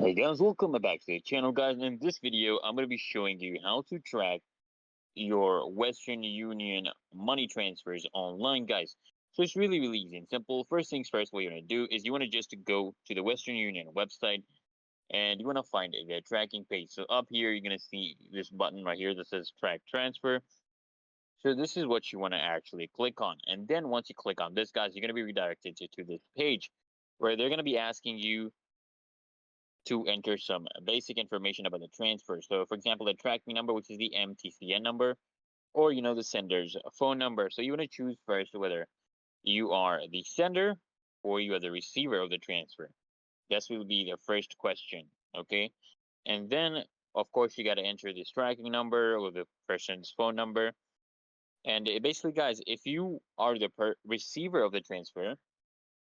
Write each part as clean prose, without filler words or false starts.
Hey guys, welcome back to the channel guys. In this video, I'm going to be showing you how to track your Western Union money transfers online guys. So it's really easy and simple. First things first, what you're going to do is you want to just go to the Western Union website and you want to find the tracking page. So up here, you're going to see this button right here that says track transfer. So this is what you want to actually click on. And then once you click on this guys, you're going to be redirected to this page where they're going to be asking you to enter some basic information about the transfer. So, for example, the tracking number, which is the MTCN number, or the sender's phone number. So you want to choose first whether you are the sender or you are the receiver of the transfer. This will be the first question. Okay, and then of course you got to enter this tracking number or the person's phone number. And basically, guys, if you are the receiver of the transfer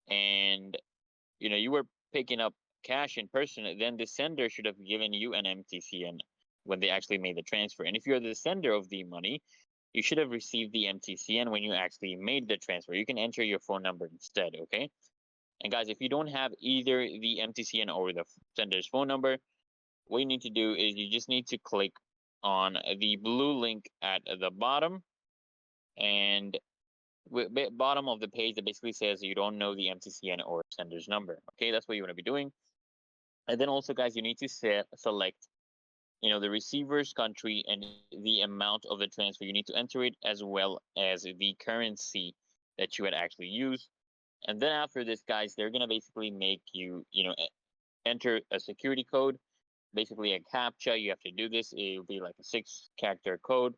and you were picking up cash in person, then the sender should have given you an MTCN when they actually made the transfer. And if you're the sender of the money, you should have received the MTCN when you actually made the transfer. You can enter your phone number instead, okay? And guys, if you don't have either the MTCN or the sender's phone number, what you need to do is you just need to click on the blue link at the bottom and bottom of the page that basically says you don't know the MTCN or sender's number. Okay, that's what you want to be doing. And then also, guys, you need to select, the receiver's country and the amount of the transfer. You need to enter it as well as the currency that you had actually used. And then after this, guys, they're gonna basically make you, enter a security code, basically a captcha. You have to do this. It will be like a 6-character code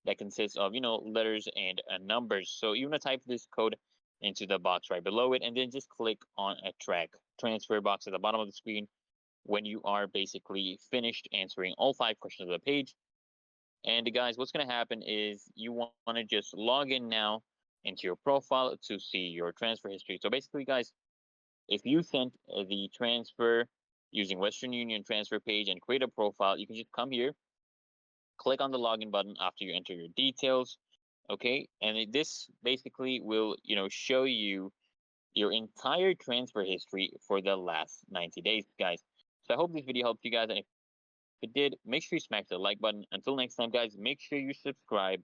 that consists of, letters and numbers. So you want to type this code into the box right below it, and then just click on a track transfer box at the bottom of the screen when you are basically finished answering all 5 questions of the page. And guys, what's going to happen is you want to just log in now into your profile to see your transfer history. So basically, guys, if you sent the transfer using Western Union transfer page and create a profile, you can just come here, click on the login button after you enter your details. Okay, and this basically will show you your entire transfer history for the last 90 days, guys. So I hope this video helped you guys, and if it did, make sure you smash the like button. Until next time, guys, make sure you subscribe